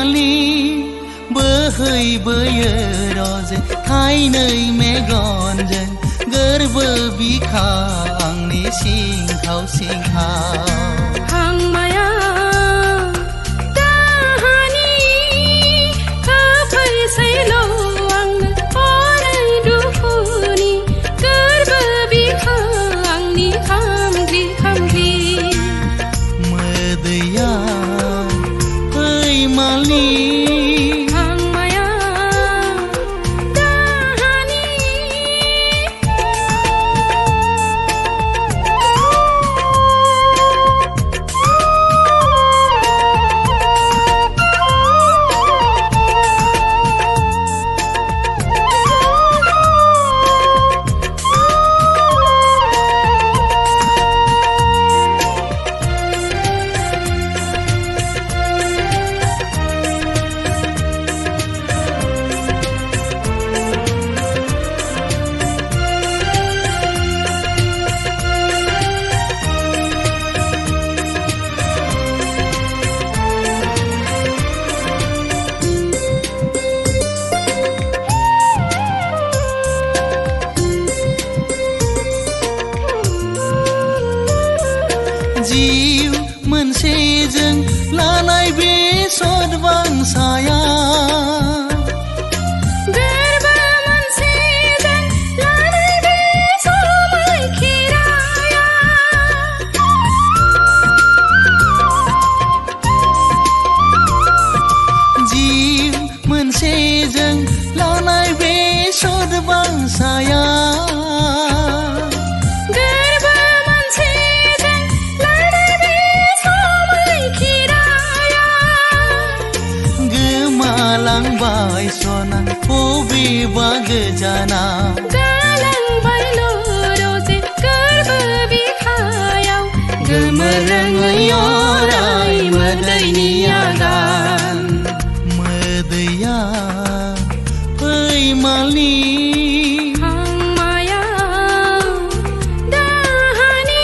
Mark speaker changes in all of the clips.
Speaker 1: fwimalni बोहैबोयो रजे थाइनै मेगनजों गोरबो बिखा आंनि सिंखाव सिंखाव
Speaker 2: हांमाया दाहानि होफैसैल' आंनो अराय दुखुनि गोरबो बिखा आंनि खामग्रि खामग्रि
Speaker 1: मोदैया फwimalni जिउ मोनसेजों लानाय बे सदबांसाया
Speaker 2: गोरबो मोनसेजों लानाय बे समायखिराया
Speaker 1: जिउ मोनसेजों लानाय बे सदबांसाया गालांबाय सना बबेबा गोजाना
Speaker 2: गालांबायल' रजे गोरबो बिखायाव
Speaker 1: गोमोरोङै अराय मोदैनि आगान मोदैया फwimalni
Speaker 2: हांमाया दाहानि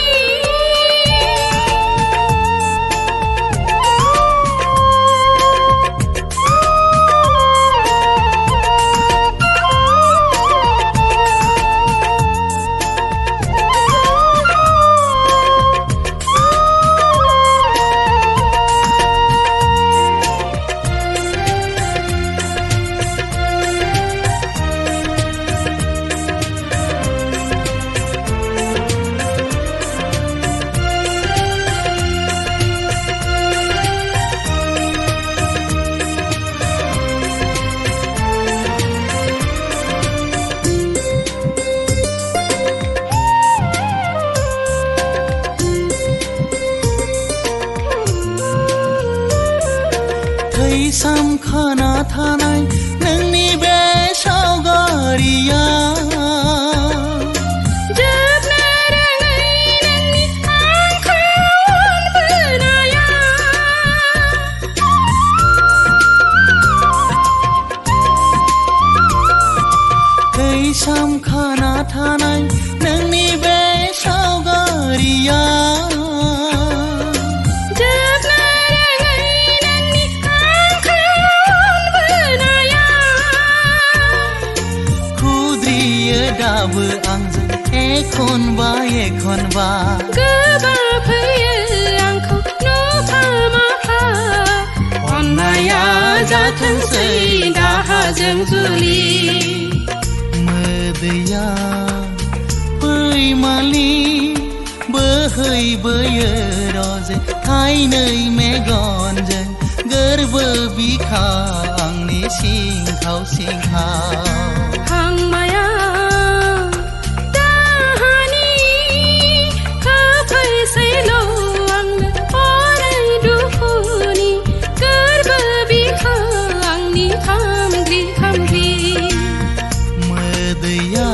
Speaker 2: सामखाना थानाय नोंनि बे सावगारिया जोबनो रोङै नोंनि आंखौ अनबोनाया
Speaker 1: सामखाना थानाय नोंनि बे सावगारिया दाबो आंजों एखनबा एखनबा
Speaker 2: गोबाफैयो आंखौ नुफा माफा अननाया जाथोंसै दाहाजों जुलि
Speaker 1: मोदैया फwimalni बोहैबोयो रजे थाइनै मेगनजों गोरबो बिखा आंनि सिंखाव सिंखाव
Speaker 2: हांमाया
Speaker 1: मोदैया